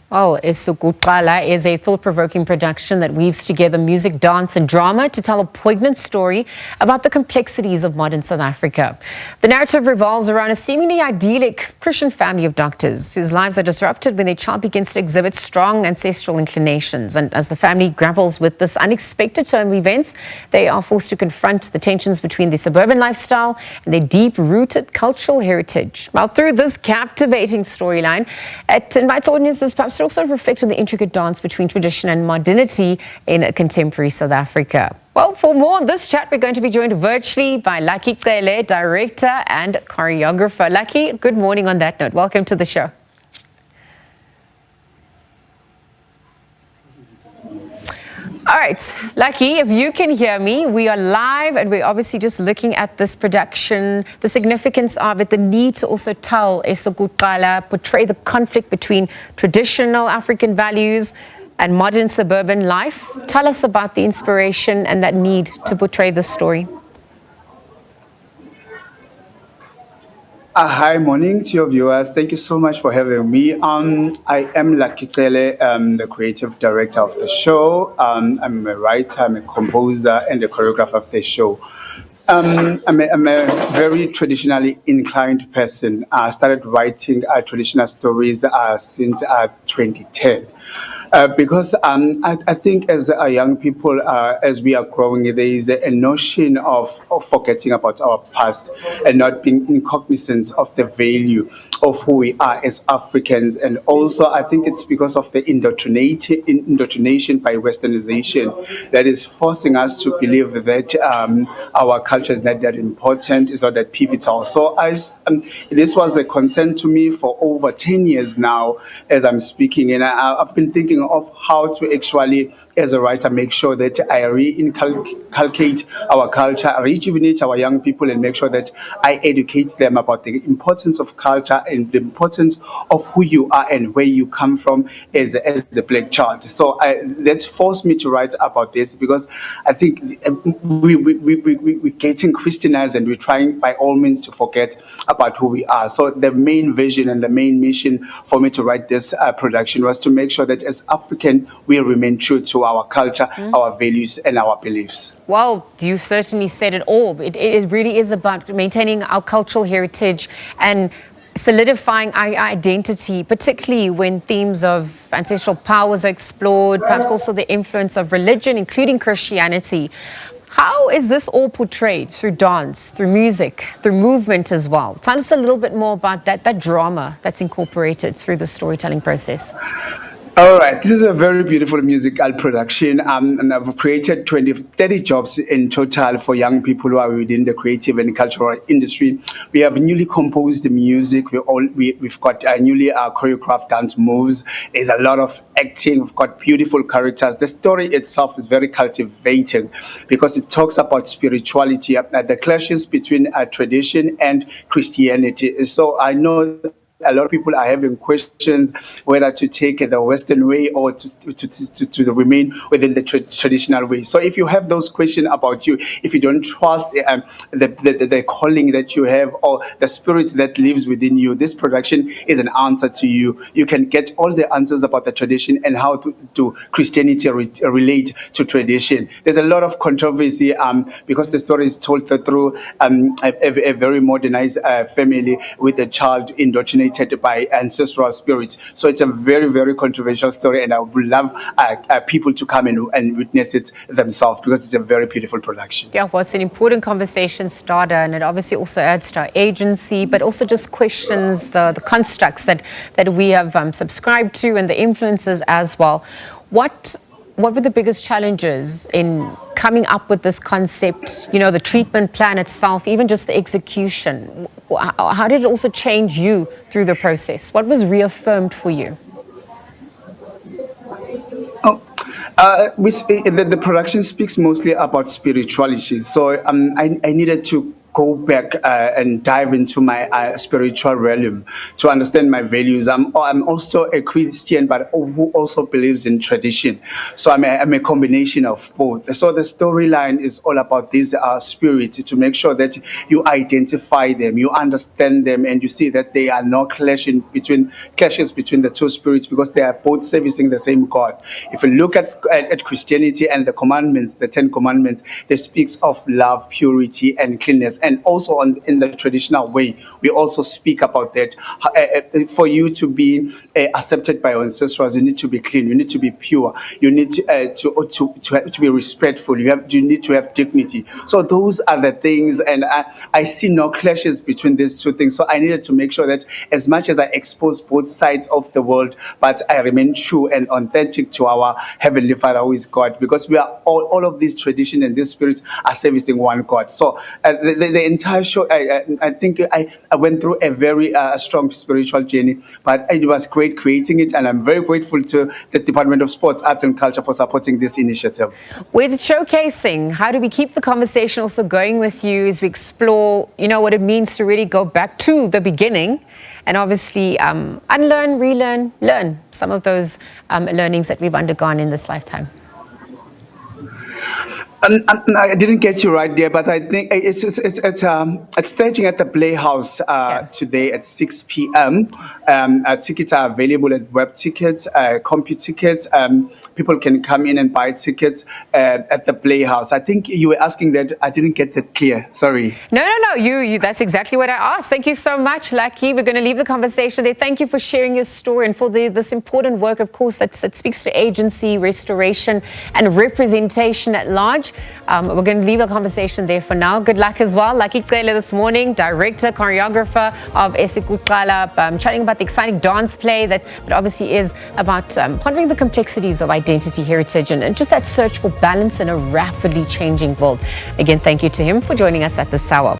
Well, Esokuqala is a thought-provoking production that weaves together music, dance and drama to tell a poignant story about the complexities of modern South Africa. The narrative revolves around a seemingly idyllic Christian family of doctors whose lives are disrupted when their child begins to exhibit strong ancestral inclinations. And as the family grapples with this unexpected turn of events, they are forced to confront the tensions between their suburban lifestyle and their deep-rooted cultural heritage. Now, through this captivating storyline, it invites audiences perhaps to also reflect on the intricate dance between tradition and modernity in contemporary South Africa. Well, for more on this chat, we're going to be joined virtually by Lucky Cele, director and choreographer. Lucky, good morning on that note. Welcome to the show. All right, Lucky, if you can hear me, we are live and we're obviously just looking at this production, the significance of it, the need to also tell Esokuqala, portray the conflict between traditional African values and modern suburban life. Tell us about the inspiration and that need to portray this story. Hi, morning to your viewers. Thank you so much for having me. I am Lucky Cele, the creative director of the show. I'm a writer, I'm a composer, and a choreographer of the show. I'm a very traditionally inclined person. I started writing traditional stories since 2010. Because I think as young people, as we are growing, there is a notion of forgetting about our past and not being cognizant of the value of who we are as Africans. And also, I think it's because of the indoctrination by Westernization that is forcing us to believe that our culture is not that important, it's not that pivotal. So this was a concern to me for over 10 years now as I'm speaking, and I've been thinking of how to actually, as a writer, make sure that I re-inculcate our culture, rejuvenate our young people, and make sure that I educate them about the importance of culture and the importance of who you are and where you come from as a black child. So that's forced me to write about this because I think we're getting Christianized and we're trying by all means to forget about who we are. So the main vision and the main mission for me to write this production was to make sure that as African, we remain true to our culture, our values, and our beliefs. Well, you certainly said it all. It really is about maintaining our cultural heritage and solidifying our identity, particularly when themes of ancestral powers are explored, perhaps also the influence of religion, including Christianity. How is this all portrayed through dance, through music, through movement as well? Tell us a little bit more about that drama that's incorporated through the storytelling process. All right, this is a very beautiful musical production, and I've created 30 jobs in total for young people who are within the creative and cultural industry. We have newly composed music. We've got newly choreographed dance moves. There's a lot of acting. We've got beautiful characters. The story itself is very cultivating because it talks about spirituality, the clashes between tradition and Christianity. So I know a lot of people are having questions whether to take the Western way or to remain within the traditional way. So if you have those questions about you, if you don't trust the calling that you have or the spirit that lives within you, this production is an answer to you. You can get all the answers about the tradition and how to Christianity relate to tradition. There's a lot of controversy because the story is told through a very modernized family with a child indoctrinated by ancestral spirits. So it's a very, very controversial story, and I would love people to come and witness it themselves because it's a very beautiful production. Yeah, well, it's an important conversation starter, and it obviously also adds to our agency, but also just questions the constructs that we have subscribed to and the influences as well. What were the biggest challenges in coming up with this concept, you know, the treatment plan itself, even just the execution? How did it also change you through the process? What was reaffirmed for you? The production speaks mostly about spirituality. So I needed to go back and dive into my spiritual realm to understand my values. I'm also a Christian, but who also believes in tradition. So I'm a combination of both. So the storyline is all about these spirits, to make sure that you identify them, you understand them, and you see that there are no clashes between the two spirits, because they are both servicing the same God. If you look at Christianity and the commandments, the 10 commandments, they speaks of love, purity, and cleanness. And also in the traditional way, we also speak about that. For you to be accepted by your ancestors, you need to be clean, you need to be pure, you need to be respectful, you need to have dignity. So those are the things, and I see no clashes between these two things. So I needed to make sure that as much as I expose both sides of the world, but I remain true and authentic to our Heavenly Father, who is God, because we are all of these tradition and these spirits are servicing one God. So the entire show, I think I went through a very strong spiritual journey, but it was great creating it, and I'm very grateful to the Department of Sports, Arts and Culture for supporting this initiative. Where's it showcasing? How do we keep the conversation also going with you as we explore, what it means to really go back to the beginning and obviously unlearn, relearn, learn some of those learnings that we've undergone in this lifetime? I didn't get you right there, but I think it's staging at the Playhouse today at 6 p.m. Tickets are available at Web Tickets, Compu Tickets. People can come in and buy tickets at the Playhouse. I think you were asking that. I didn't get that clear. Sorry. No. You. That's exactly what I asked. Thank you so much, Lucky. We're going to leave the conversation there. Thank you for sharing your story and for this important work, of course, that speaks to agency, restoration, and representation at large. We're going to leave the conversation there for now. Good luck as well. Lucky Cele this morning, director, choreographer of Esokuqala, chatting about the exciting dance play that obviously is about pondering the complexities of identity, heritage, and just that search for balance in a rapidly changing world. Again, thank you to him for joining us at this hour.